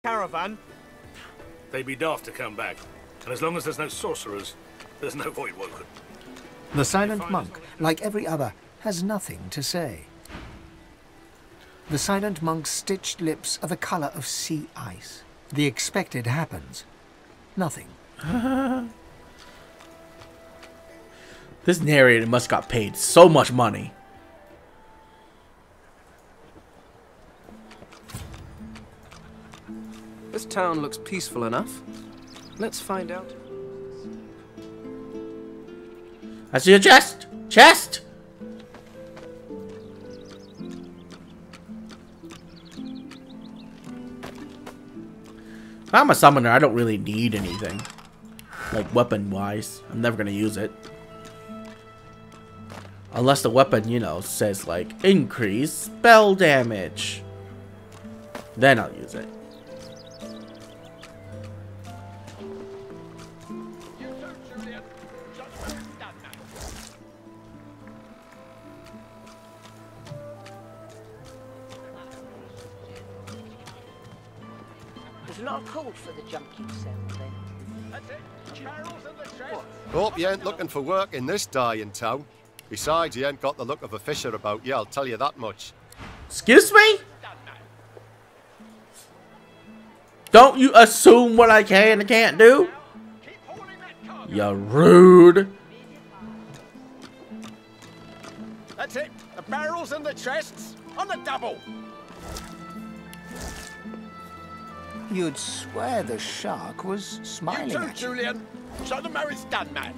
caravan. They'd be daft to come back. And as long as there's no sorcerers, there's no void woken. The silent monk, like every other, has nothing to say. The silent monk's stitched lips are the colour of sea ice. The expected happens. Nothing. This narrator must got paid so much money. This town looks peaceful enough. Let's find out. I see a chest! Chest! I'm a summoner, I don't really need anything. Like weapon-wise. I'm never gonna use it. Unless the weapon, you know, says like, increase spell damage. Then I'll use it. There's a lot of call for the junk you sell, then. That's it. Barrels in the chest. Hope you ain't looking for work in this dying town. Besides, you ain't got the look of a fisher about you, I'll tell you that much. Excuse me? Don't you assume what I can and can't do? You're rude. That's it. The barrels and the chests on the double. You'd swear the shark was smiling You too, at you. Julian. Show them how it's done, man.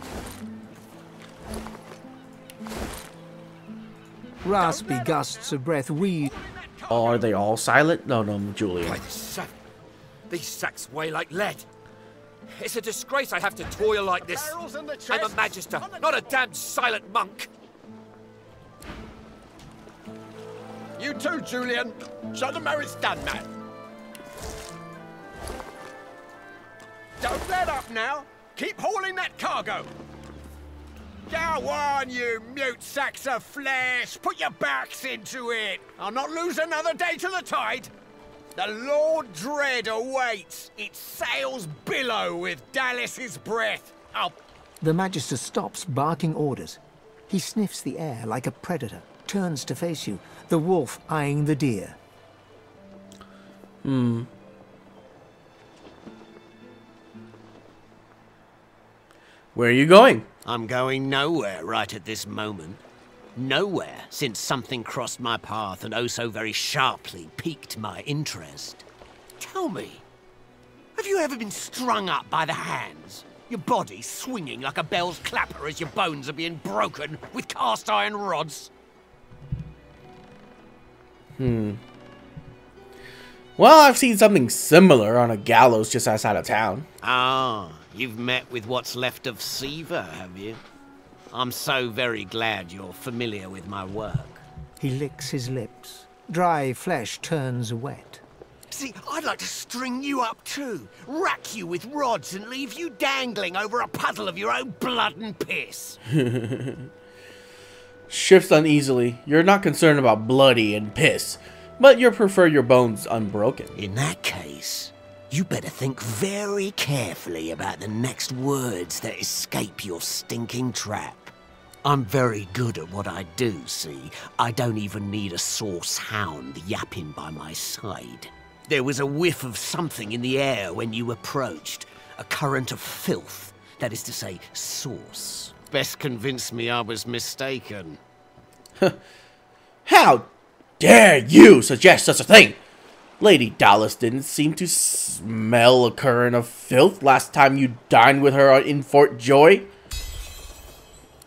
Raspy gusts of breath wheeze. Oh, are they all silent? No, Julian. By the sun, these sacks weigh like lead. It's a disgrace I have to toil like this. Barrels and the chests. I'm a magister, not a damned silent monk. You too, Julian. Show them how it's done, man. Don't let up now. Keep hauling that cargo. Go on, you mute sacks of flesh. Put your backs into it. I'll not lose another day to the tide. The Lord Dread awaits. Its sails billow with Dallas's breath. The Magister stops, barking orders. He sniffs the air like a predator, turns to face you, the wolf eyeing the deer. Where are you going? I'm going nowhere right at this moment. Nowhere, since something crossed my path and oh so very sharply piqued my interest. Tell me, have you ever been strung up by the hands? Your body swinging like a bell's clapper as your bones are being broken with cast iron rods? Well, I've seen something similar on a gallows just outside of town. Ah, you've met with what's left of Siva, have you? I'm so very glad you're familiar with my work. He licks his lips. Dry flesh turns wet. See, I'd like to string you up too, rack you with rods and leave you dangling over a puddle of your own blood and piss. Shifts uneasily. You're not concerned about bloody and piss, but you prefer your bones unbroken. In that case, you better think very carefully about the next words that escape your stinking trap. I'm very good at what I do, see? I don't even need a sauce hound yapping by my side. There was a whiff of something in the air when you approached. A current of filth, that is to say, sauce. Best convince me I was mistaken. How dare you suggest such a thing? Lady Dallas didn't seem to smell a current of filth last time you dined with her in Fort Joy.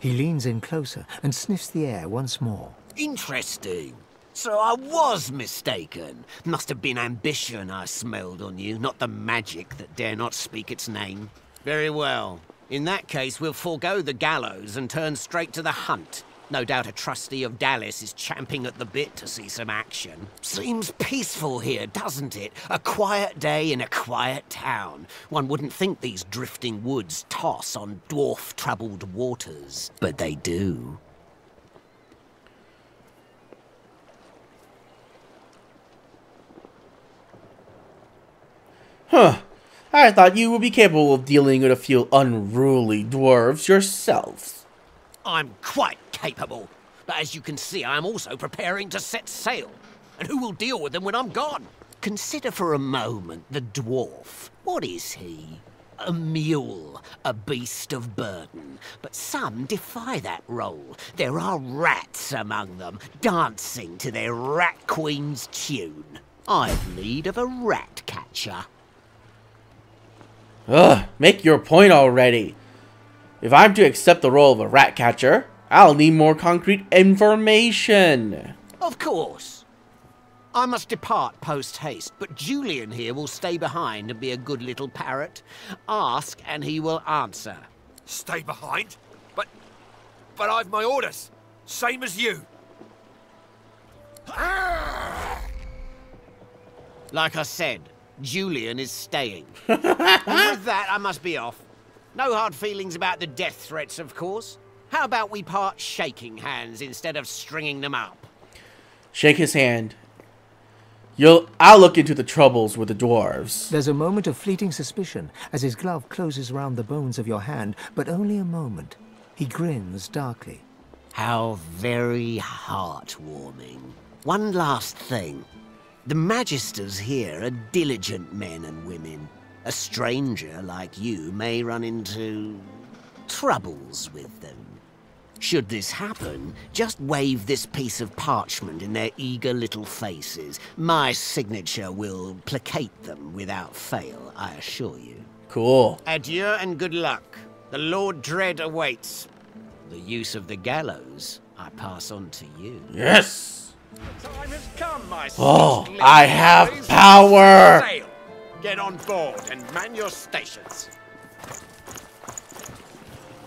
He leans in closer and sniffs the air once more. Interesting. So I was mistaken. Must have been ambition I smelled on you, not the magic that dare not speak its name. Very well. In that case, we'll forego the gallows and turn straight to the hunt. No doubt a trustee of Dallas is champing at the bit to see some action. Seems peaceful here, doesn't it? A quiet day in a quiet town. One wouldn't think these drifting woods toss on dwarf-troubled waters, but they do. Huh. I thought you would be capable of dealing with a few unruly dwarves yourselves. I'm quite capable, but as you can see, I am also preparing to set sail. And who will deal with them when I'm gone? Consider for a moment the dwarf. What is he? A mule, a beast of burden. But some defy that role. There are rats among them, dancing to their rat queen's tune. I've need of a rat catcher. Ugh, make your point already. If I'm to accept the role of a rat catcher, I'll need more concrete information. Of course. I must depart post-haste, but Julian here will stay behind and be a good little parrot. Ask and he will answer. Stay behind? But I've my orders. Same as you. Like I said, Julian is staying. And with that, I must be off. No hard feelings about the death threats, of course. How about we part shaking hands instead of stringing them up? Shake his hand. I'll look into the troubles with the dwarves. There's a moment of fleeting suspicion as his glove closes round the bones of your hand, but only a moment. He grins darkly. How very heartwarming. One last thing. The Magisters here are diligent men and women. A stranger like you may run into troubles with them. Should this happen, just wave this piece of parchment in their eager little faces. My signature will placate them without fail, I assure you. Cool. Adieu and good luck. The Lord Dread awaits. The use of the gallows I pass on to you. Yes! The time has come, my Oh, sweet I little have boys. power! Sail. Get on board and man your stations.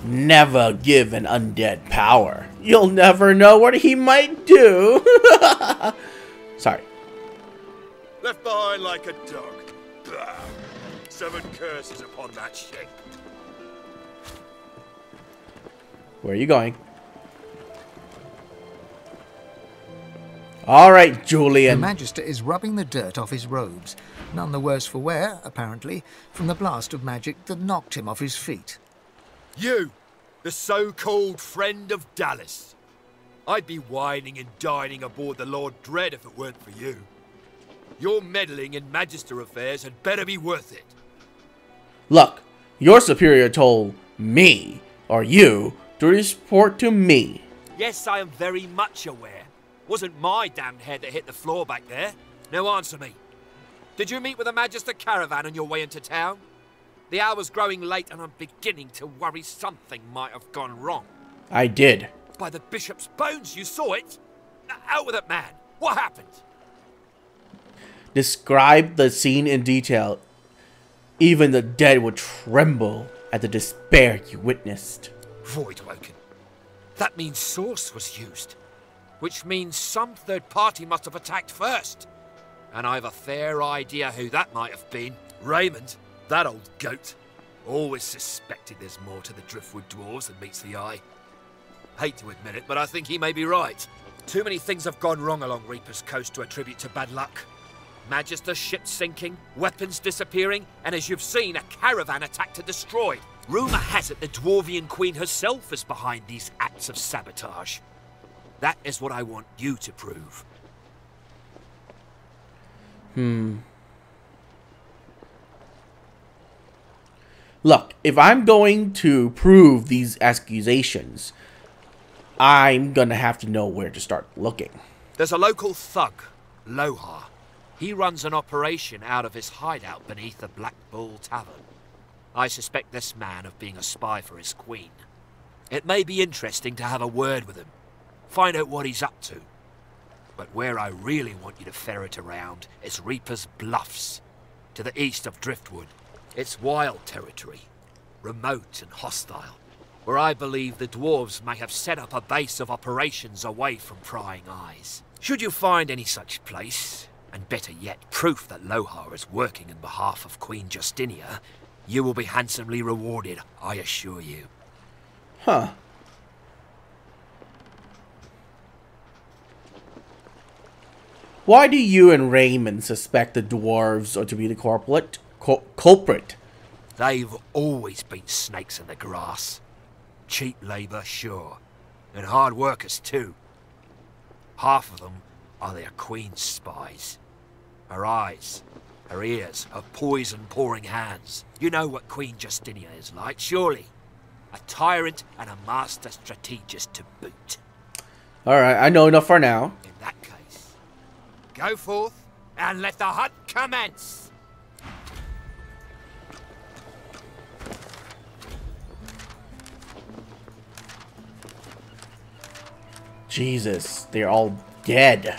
Never give an undead power. You'll never know what he might do. Sorry. Left behind like a dog. Bah. 7 curses upon that ship. Where are you going? Alright, The Julian. Magister is rubbing the dirt off his robes, none the worse for wear, apparently, from the blast of magic that knocked him off his feet. You, the so-called friend of Dallas. I'd be whining and dining aboard the Lord Dread if it weren't for you. Your meddling in Magister affairs had better be worth it. Look, your superior told me, or you, to report to me. Yes, I am very much aware. Wasn't my damned head that hit the floor back there. Now answer me. Did you meet with a Magister caravan on your way into town? The hour's growing late and I'm beginning to worry something might have gone wrong. I did. By the bishop's bones, you saw it? Out with it, man. What happened? Describe the scene in detail. Even the dead would tremble at the despair you witnessed. Voidwoken. That means Source was used. Which means some third party must have attacked first. And I've a fair idea who that might have been. Raymond, that old goat. Always suspected there's more to the Driftwood Dwarves than meets the eye. Hate to admit it, but I think he may be right. Too many things have gone wrong along Reaper's Coast to attribute to bad luck. Magister ships sinking, weapons disappearing, and as you've seen, a caravan attacked and destroyed. Rumour has it the Dwarvian Queen herself is behind these acts of sabotage. That is what I want you to prove. Look, if I'm going to prove these accusations, I'm gonna have to know where to start looking. There's a local thug, Lohar. He runs an operation out of his hideout beneath the Black Bull Tavern. I suspect this man of being a spy for his queen. It may be interesting to have a word with him, find out what he's up to. But where I really want you to ferret around is Reaper's Bluffs, to the east of Driftwood. It's wild territory, remote and hostile, where I believe the dwarves may have set up a base of operations away from prying eyes. Should you find any such place, and better yet, proof that Lohar is working in behalf of Queen Justinia, you will be handsomely rewarded, I assure you. Huh. Why do you and Raymond suspect the dwarves are to be the culprit. They've always been snakes in the grass. Cheap labour, sure. And hard workers, too. Half of them are their queen's spies. Her eyes, her ears, her poison-pouring hands. You know what Queen Justinia is like, surely. A tyrant and a master strategist to boot. Alright, I know enough for now. In that case, go forth and let the hunt commence! Jesus, they're all dead.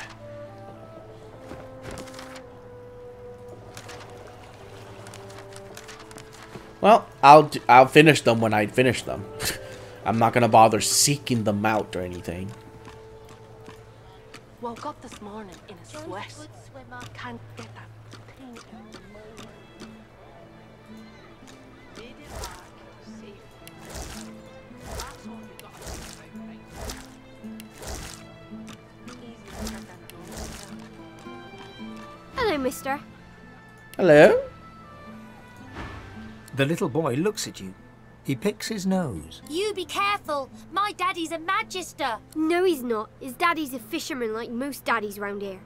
Well, I'll finish them when I finish them. I'm not gonna bother seeking them out or anything. Woke up this morning in a sweat. Can't get that pain out of my mind. Made it back safe. That's all you got to think about, right? Easier than Hello, mister. Hello? The little boy looks at you. He picks his nose. You be careful. My daddy's a magister. No, he's not. His daddy's a fisherman like most daddies round here.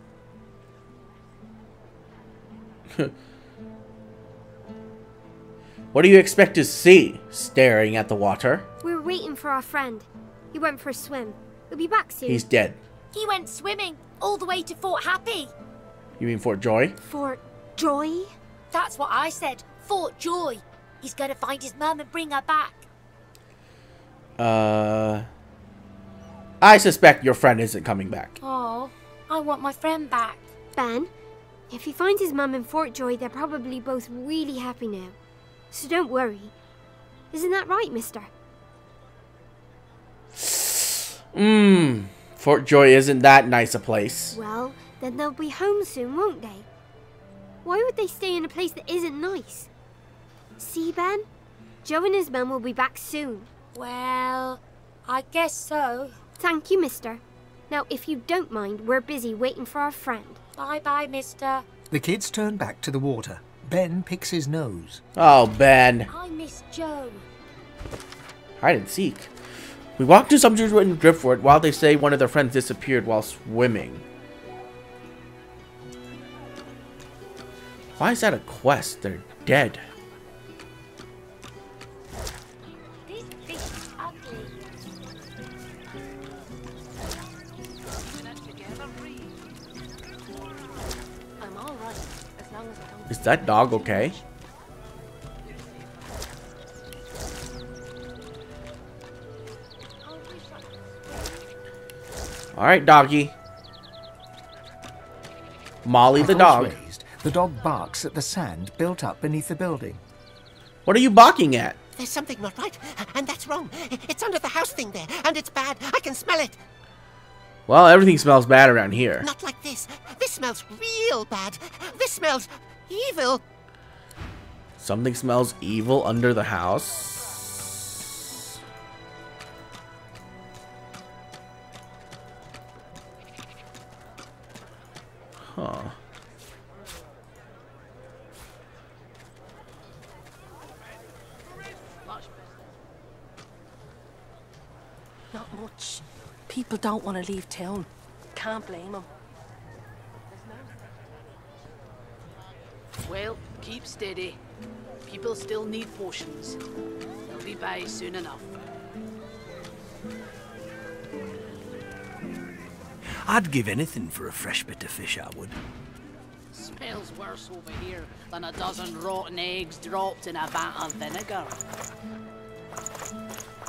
What do you expect to see, staring at the water? We're waiting for our friend. He went for a swim. He'll be back soon. He's dead. He went swimming all the way to Fort Happy. You mean Fort Joy? Fort Joy? That's what I said. Fort Joy. He's gonna find his mum and bring her back. I suspect your friend isn't coming back. Oh, I want my friend back. Ben, if he finds his mum in Fort Joy, they're probably both really happy now. So don't worry. Isn't that right, mister? Fort Joy isn't that nice a place. Well, then they'll be home soon, won't they? Why would they stay in a place that isn't nice? See, Ben? Joe and his mum will be back soon. Well, I guess so. Thank you, mister. Now, if you don't mind, we're busy waiting for our friend. Bye-bye, mister. The kids turn back to the water. Ben picks his nose. Oh, Ben. I miss Joe. Hide and seek. We walk to some in Driftwood while they say one of their friends disappeared while swimming. Why is that a quest? They're dead. This fish is ugly. I'm all right, as long as I don't... Is that dog okay? Alright, doggy. Molly the dog. Raised, the dog barks at the sand built up beneath the building. What are you barking at? There's something not right, and that's wrong. It's under the house thing there, and it's bad. I can smell it. Well, everything smells bad around here. Not like this. This smells real bad. This smells evil. Something smells evil under the house. Huh. Not much. People don't want to leave town. Can't blame them. Well, keep steady. People still need potions. They'll be by soon enough. I'd give anything for a fresh bit of fish, I would. Smells worse over here than a dozen rotten eggs dropped in a vat of vinegar.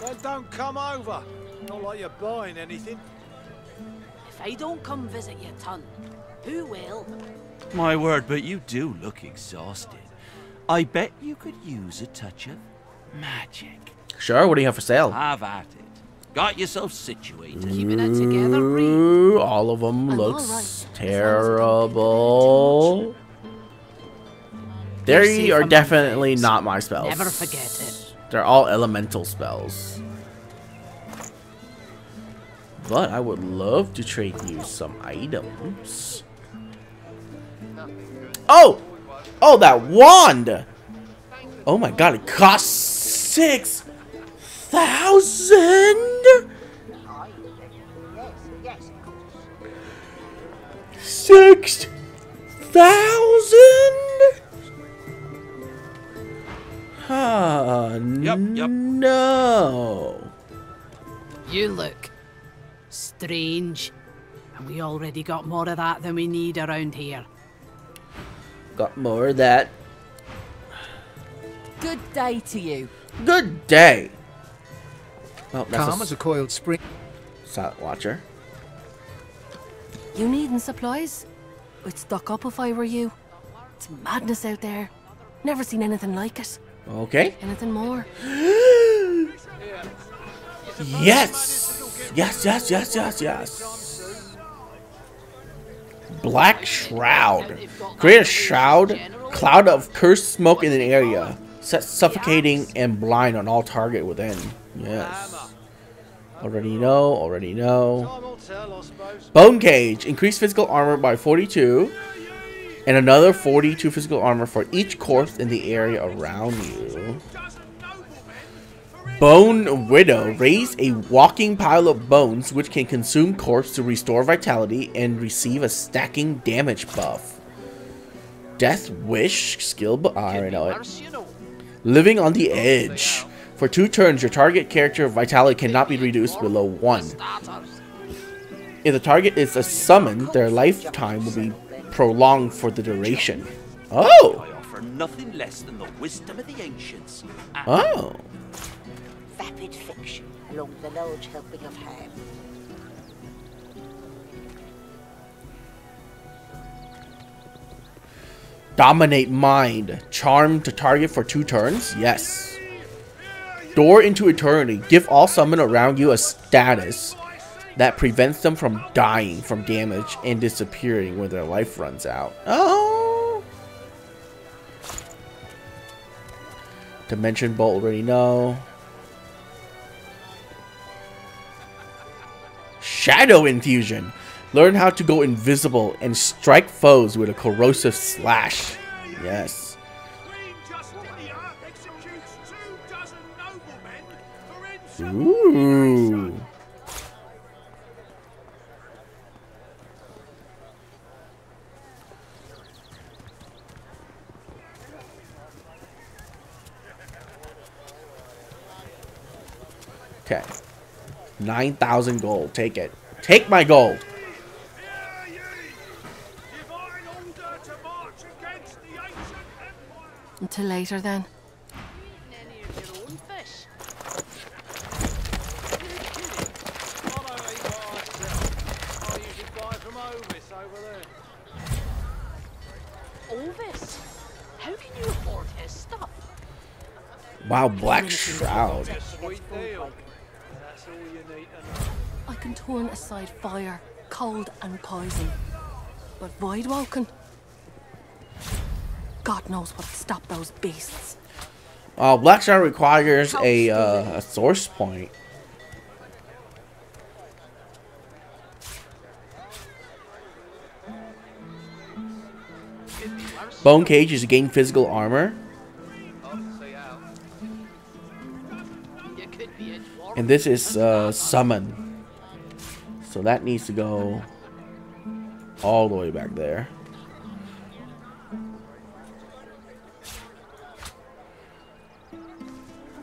Then don't come over. Not like you're buying anything. If I don't come visit you, ton, who will? My word, but you do look exhausted. I bet you could use a touch of magic. Sure, what do you have for sale? Have at it. Got yourself situated. Keeping it together, Bree. Ooh, all of them looks terrible. They are definitely not my spells. Never forget it. They're all elemental spells. But I would love to trade you some items. Oh! Oh, that wand! Oh my god, it costs 6,000? 6,000? Yep. No. You look strange. And we already got more of that than we need around here. Got more of that. Good day to you. Good day. Oh, that's Calm as a coiled spring. Silent Watcher. You needing supplies? I'd stock up if I were you. It's madness out there. Never seen anything like it. Okay. Anything more? Yes. Yes. Black Shroud. Create a shroud, cloud of cursed smoke in an area. Set suffocating and blind on all target within. Yes. Already know. Bone Cage. Increase physical armor by 42. And another 42 physical armor for each corpse in the area around you. Bone Widow. Raise a walking pile of bones which can consume corpse to restore vitality and receive a stacking damage buff. Death Wish. Skill, but I already know it. Living on the Edge. For 2 turns, your target character vitality cannot be reduced below 1. If the target is a summon, their lifetime will be prolonged for the duration. Oh! I offer nothing less than the wisdom of the ancients. Oh. Vapid fiction along the large helping of ham. Dominate Mind. Charm to target for 2 turns? Yes. Door into Eternity. Give all summon around you a status that prevents them from dying from damage and disappearing when their life runs out. Oh! Dimension Bolt, already know. Shadow Infusion. Learn how to go invisible and strike foes with a corrosive slash. Yes. Ooh. Okay. 9,000 gold. Take it. Take my gold. Until later, then. Ovis? How can you afford his stuff? Wow, Black Shroud. I can turn aside fire, cold and poison. But void walking? God knows what'd stop those beasts. Black Shroud requires a source point. Bone Cage is to gain physical armor. And this is summon. So that needs to go all the way back there.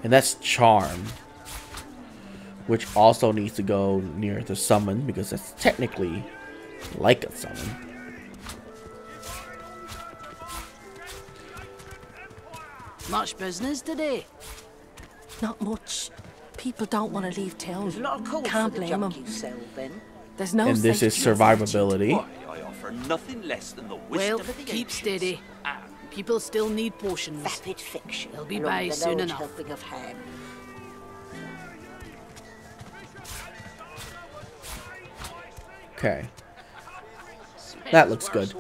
And that's charm, which also needs to go near the summon because that's technically like a summon. Much business today? Not much. People don't want to leave town. There's a lot of calls Can't for the blame junk them. you sell, Ben. There's no And this is survivability. I offer nothing less than the wisdom Well, of the keep ancients. steady. People still need potions. Vapid fiction. They'll be along by the soon large enough. helping of ham. Okay. That looks good.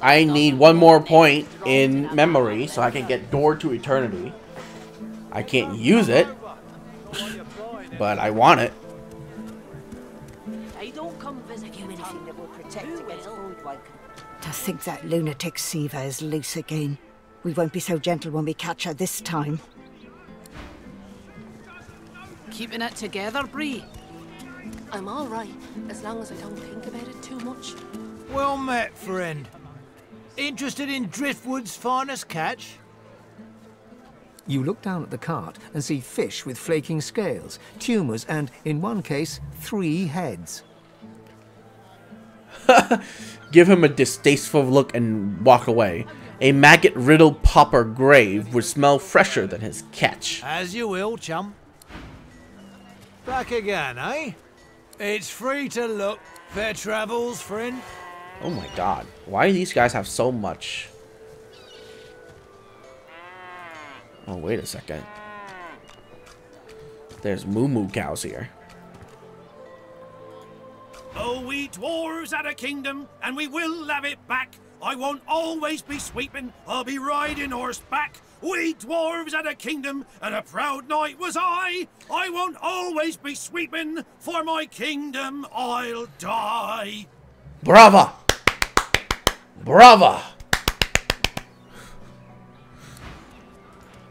I need one more point in memory so I can get Door to Eternity. I can't use it, but I want it. Hey, don't come visit Have you anything that will protect against void waking? think that lunatic Siva is loose again. We won't be so gentle when we catch her this time. Keeping it together, Bree? I'm all right, as long as I don't think about it too much. Well met, friend. Interested in Driftwood's finest catch? You look down at the cart and see fish with flaking scales, tumours and, in one case, 3 heads. Give him a distasteful look and walk away. A maggot-riddled pauper grave would smell fresher than his catch. As you will, chum. Back again, eh? It's free to look. Fair travels, friend. Oh my god. Why do these guys have so much? Oh, wait a second. There's moo-moo cows here. Oh, we dwarves had a kingdom, and we will have it back. I won't always be sweeping, I'll be riding horseback. We dwarves had a kingdom, and a proud knight was I. I won't always be sweeping, for my kingdom I'll die. Brava! Brava!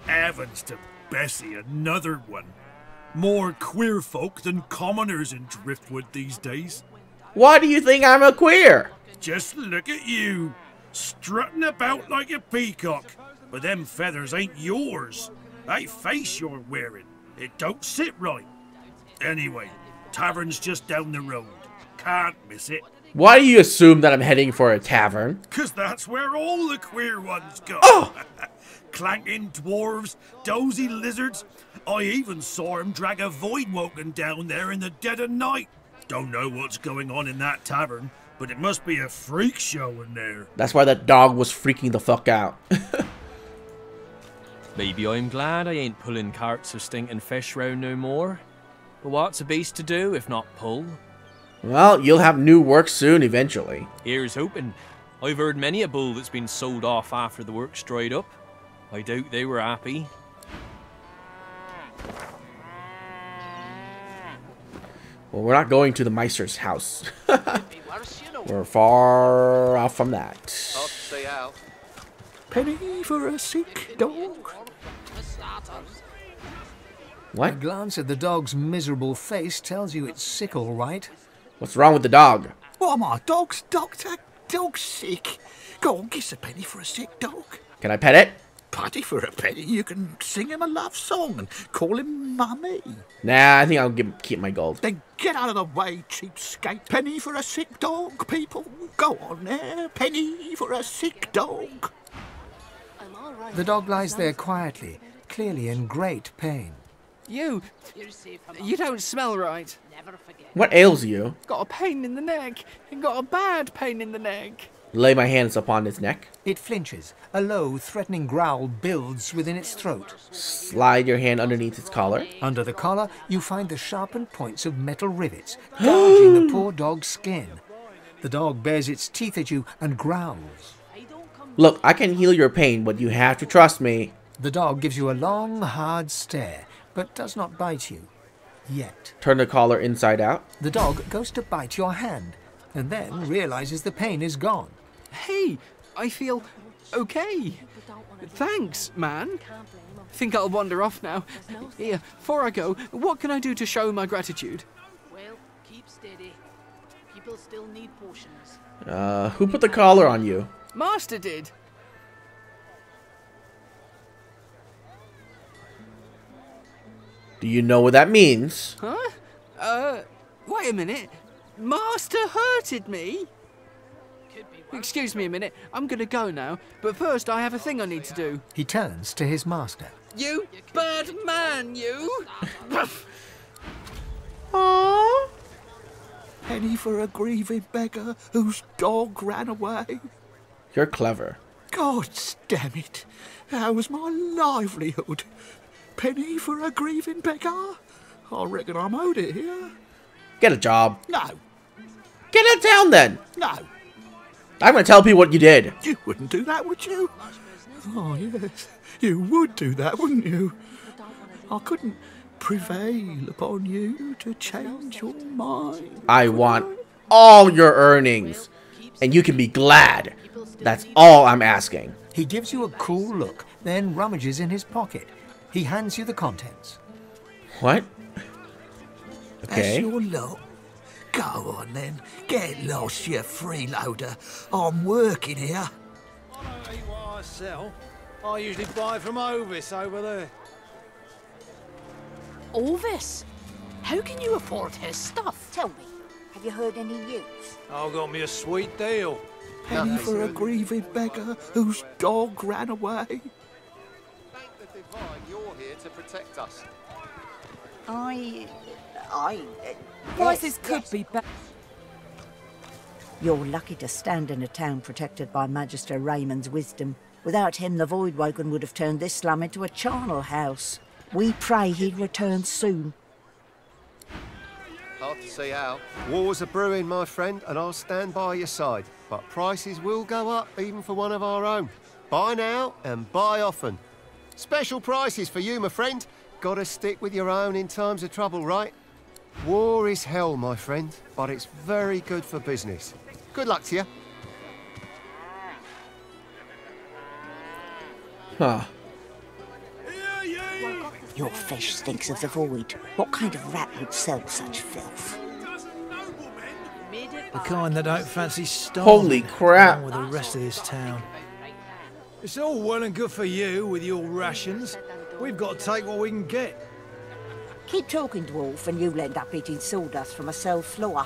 Heavens to Bessie, another one. More queer folk than commoners in Driftwood these days. Why do you think I'm a queer? Just look at you, strutting about like a peacock. But them feathers ain't yours. That face you're wearing, it don't sit right. Anyway, tavern's just down the road. Can't miss it. Why do you assume that I'm heading for a tavern? 'Cause that's where all the queer ones go. Oh! Clanking dwarves, dozy lizards. I even saw him drag a voidwoken down there in the dead of night. Don't know what's going on in that tavern, but it must be a freak show in there. That's why that dog was freaking the fuck out. Maybe I'm glad I ain't pulling carts of stinking fish round no more. But what's a beast to do if not pull? Well, you'll have new work soon eventually. Here's hoping. I've heard many a bull that's been sold off after the work's dried up. I doubt they were happy. Well, we're not going to the Meister's house. We're far off from that. Stay out. Penny for a sick dog. What? A glance at the dog's miserable face tells you it's sick, all right. What's wrong with the dog? What am I, dog's doctor? Dog's sick. Go on, kiss a penny for a sick dog. Can I pet it? Putty for a penny. You can sing him a love song and call him mummy. Nah, I think I'll keep my gold. Then get out of the way, cheapskate. Penny for a sick dog, people. Go on there. Penny for a sick dog. The dog lies there quietly, clearly in great pain. You don't smell right. What ails you? Got a pain in the neck. Got a bad pain in the neck. Lay my hands upon its neck. It flinches. A low, threatening growl builds within its throat. Slide your hand underneath its collar. Under the collar, you find the sharpened points of metal rivets, gouging the poor dog's skin. The dog bares its teeth at you and growls. Look, I can heal your pain, but you have to trust me. The dog gives you a long, hard stare, but does not bite you. Yet. Turn the collar inside out. The dog goes to bite your hand, and then realizes the pain is gone. Hey, I feel okay. Thanks, man. Think I'll wander off now. Here, before I go, what can I do to show my gratitude? Well, keep steady. People still need potions. Who put the collar on you? Master did. Do you know what that means? Huh? Wait a minute. Master hurted me? Excuse me a minute. I'm gonna go now. But first, I have a thing I need to do. He turns to his master. You bad man, you! Aww. Penny for a grieving beggar whose dog ran away. You're clever. God damn it. That was my livelihood. Penny for a grieving beggar? I reckon I'm owed it here. Get a job. No. Get out of town then. No. I'm going to tell people what you did. You wouldn't do that, would you? Oh, yes. You would do that, wouldn't you? I couldn't prevail upon you to change your mind. I want all your earnings. and you can be glad. That's all I'm asking. He gives you a cool look, then rummages in his pocket. He hands you the contents. What? That's Okay. your lot. Go on then. Get lost, you freeloader. I'm working here. I don't eat what I sell. I usually buy from Ovis over there. Ovis? How can you afford his stuff? Tell me, have you heard any news? I got me a sweet deal. Penny for a grieving beggar whose dog ran away. Thank the divine you're here to protect us. Prices could be better. You're lucky to stand in a town protected by Magister Raymond's wisdom. Without him, the Voidwoken would have turned this slum into a charnel house. We pray he'd return soon. Hard to see how. Wars are brewing, my friend, and I'll stand by your side. But prices will go up, even for one of our own. Buy now and buy often. Special prices for you, my friend. Gotta stick with your own in times of trouble, right? War is hell, my friend, but it's very good for business. Good luck to you. Huh. Your fish stinks of the void. What kind of rat would sell such filth? The kind that don't fancy starving. Holy crap. Along with the rest of this town. It's all well and good for you with your rations. We've got to take what we can get. Keep talking, dwarf, and you'll end up eating sawdust from a cell floor.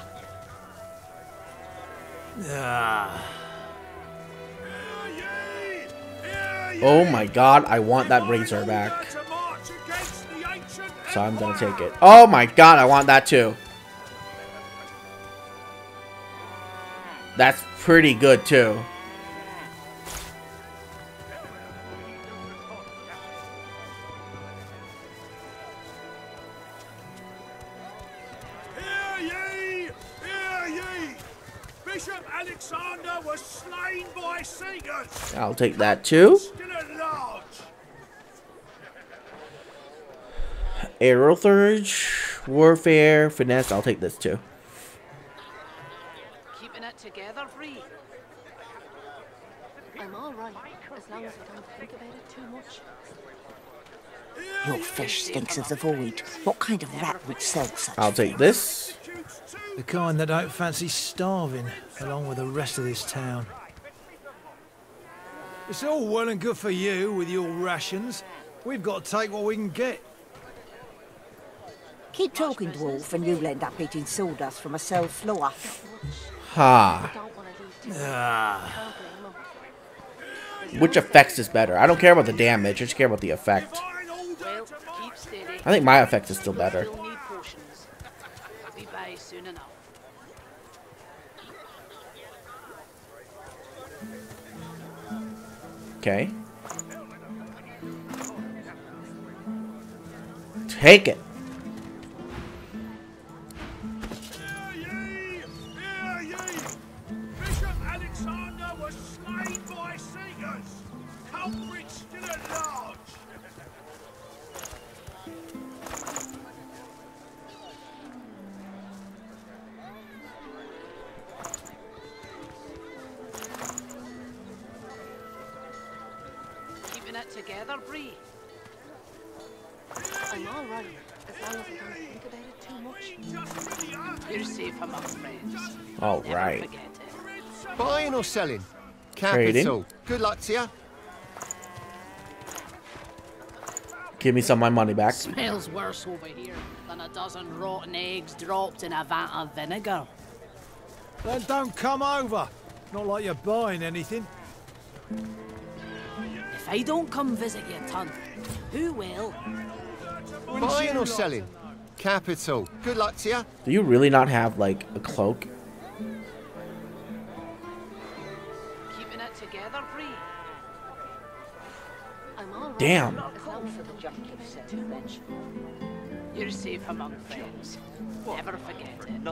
Oh my god, I want that razor back. So I'm gonna take it. Oh my god, I want that too. That's pretty good too. Bishop Alexander was slain by Seagulls. I'll take that too. Still at large. Aerial Surge, Warfare, Finesse, I'll take this too. Keeping it together, Bree. I'm all right, as long as I don't think about it too much. Your fish stinks of the void. What kind of rat would sell such? I'll take this. The kind that don't fancy starving, along with the rest of this town. It's all well and good for you with your rations. We've got to take what we can get. Keep talking, dwarf, and you'll end up eating sawdust from a cell floor. Ha. Which effects is better? I don't care about the damage, I just care about the effect. I think my effect is still better. Soon enough. Okay. Take it. Bishop Alexander was slain by Seagulls. Culprit still at large. Keeping it together, Bree. I'm all right, as long as I don't think about it too much. You're safe among friends. All Never right. forget it. Buying or selling? Trading. Capital. Good luck to you. Give me some of my money back. Smells worse over here than a dozen rotten eggs dropped in a vat of vinegar. Then don't come over. Not like you're buying anything. If I don't come visit you, ton, who will? Buying or selling? Capital. Good luck to you. Do you really not have, like, a cloak? Keeping it together, Bree. I'm all right. Damn. You're safe among friends. Never forget it.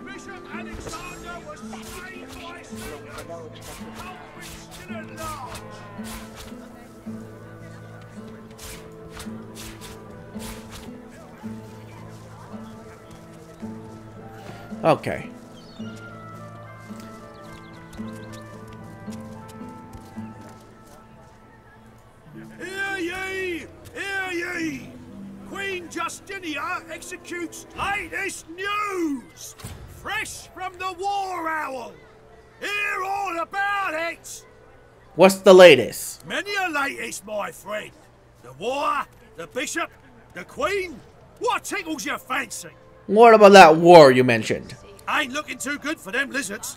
Bishop Alexander was slain by Seagulls. Culprit still at large. Okay. Hear ye! Hear ye! Queen Justinia executes latest news! Fresh from the War Owl! Hear all about it! What's the latest? Many a latest, my friend. The war, the bishop, the queen. What tickles your fancy? What about that war you mentioned? Ain't looking too good for them lizards.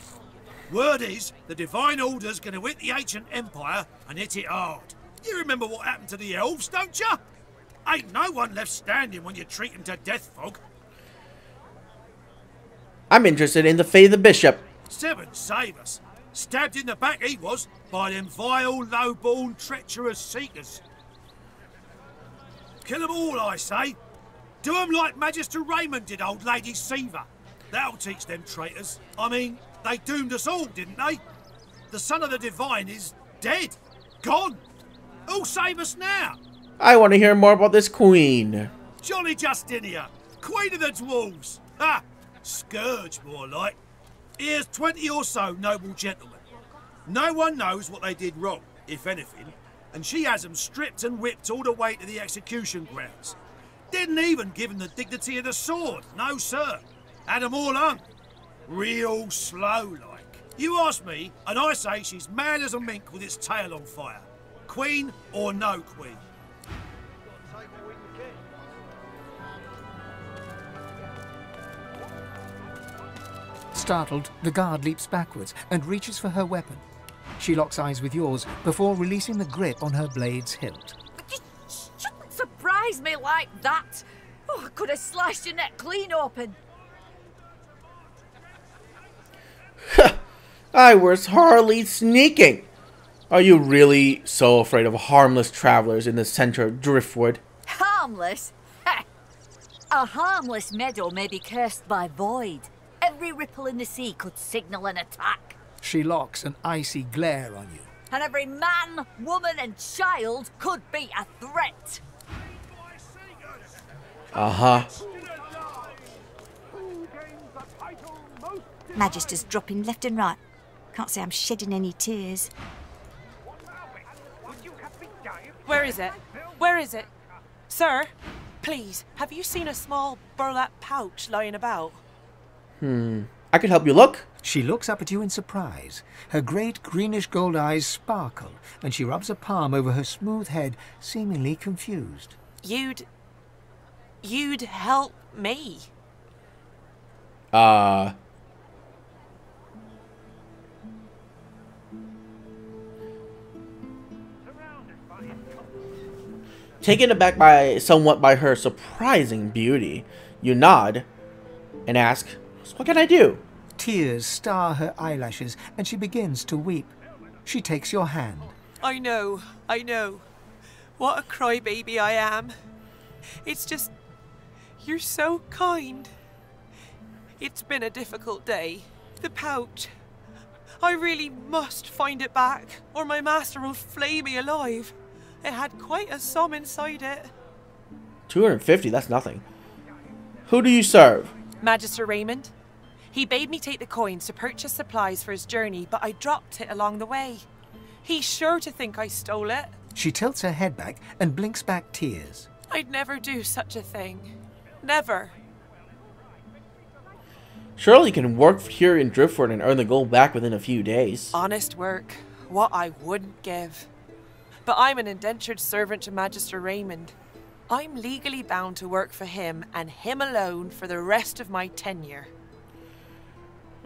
Word is, the Divine Order's gonna hit the ancient empire and hit it hard. You remember what happened to the elves, don't you? Ain't no one left standing when you treat them to death fog. I'm interested in the fate of the bishop. Seven save us. Stabbed in the back he was by them vile, low-born, treacherous seekers. Kill them all, I say. Do them like Magister Raymond did old Lady Siva. That'll teach them traitors. I mean, they doomed us all, didn't they? The son of the Divine is dead. Gone. Who'll save us now? I want to hear more about this queen. Jolly Justinia, Queen of the Dwarves. Ha! Scourge, more like. Here's 20 or so noble gentlemen. No one knows what they did wrong, if anything, and she has them stripped and whipped all the way to the execution grounds. Didn't even give them the dignity of the sword, no sir. Had them all hung. Real slow like. You ask me, and I say she's mad as a mink with its tail on fire. Queen or no queen. Startled, the guard leaps backwards and reaches for her weapon. She locks eyes with yours before releasing the grip on her blade's hilt. You shouldn't surprise me like that. Oh, I could have sliced your neck clean open. I was hardly sneaking. Are you really so afraid of harmless travelers in the center of Driftwood? Harmless? A harmless meadow may be cursed by void. Every ripple in the sea could signal an attack. She locks an icy glare on you. And every man, woman and child could be a threat. Uh-huh. Magister's dropping left and right. Can't say I'm shedding any tears. Where is it? Where is it? Sir, please, have you seen a small burlap pouch lying about? I can help you look. She looks up at you in surprise. Her great greenish gold eyes sparkle, and she rubs a palm over her smooth head, seemingly confused. You'd help me. Taken aback somewhat by her surprising beauty, you nod and ask, "So what can I do?" Tears star her eyelashes, and she begins to weep. She takes your hand. I know. What a crybaby I am. It's just, you're so kind. It's been a difficult day. The pouch. I really must find it back, or my master will flay me alive. It had quite a sum inside it. 250, that's nothing. Who do you serve? Magister Raymond. He bade me take the coins to purchase supplies for his journey, but I dropped it along the way. He's sure to think I stole it. She tilts her head back and blinks back tears. I'd never do such a thing. Never. Surely you can work here in Driftwood and earn the gold back within a few days. Honest work. What I wouldn't give. But I'm an indentured servant to Magister Raymond. I'm legally bound to work for him and him alone for the rest of my tenure.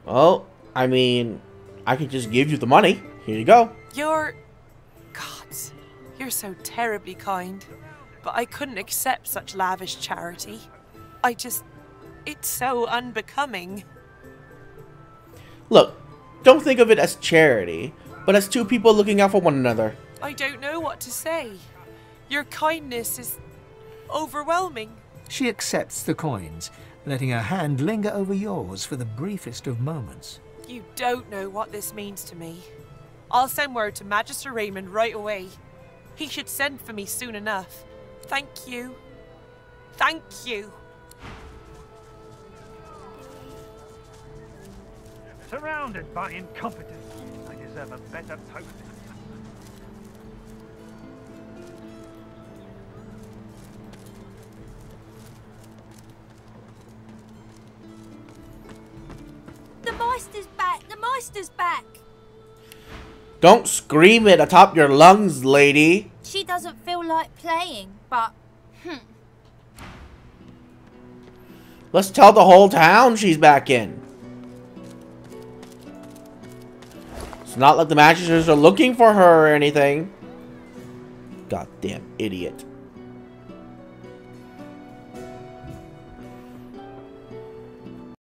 Well, I mean, I could just give you the money. Here you go. Gods, you're so terribly kind. But I couldn't accept such lavish charity. It's so unbecoming. Look, don't think of it as charity, but as two people looking out for one another. I don't know what to say. Your kindness is overwhelming. She accepts the coins, letting her hand linger over yours for the briefest of moments. You don't know what this means to me. I'll send word to Magister Raymond right away. He should send for me soon enough. Thank you. Thank you. Surrounded by incompetence. I deserve a better post. The Meister's back! The Meister's back! Don't scream it atop your lungs, lady. She doesn't feel like playing, but... Let's tell the whole town she's back in. It's not like the Magisters are looking for her or anything. Goddamn idiot.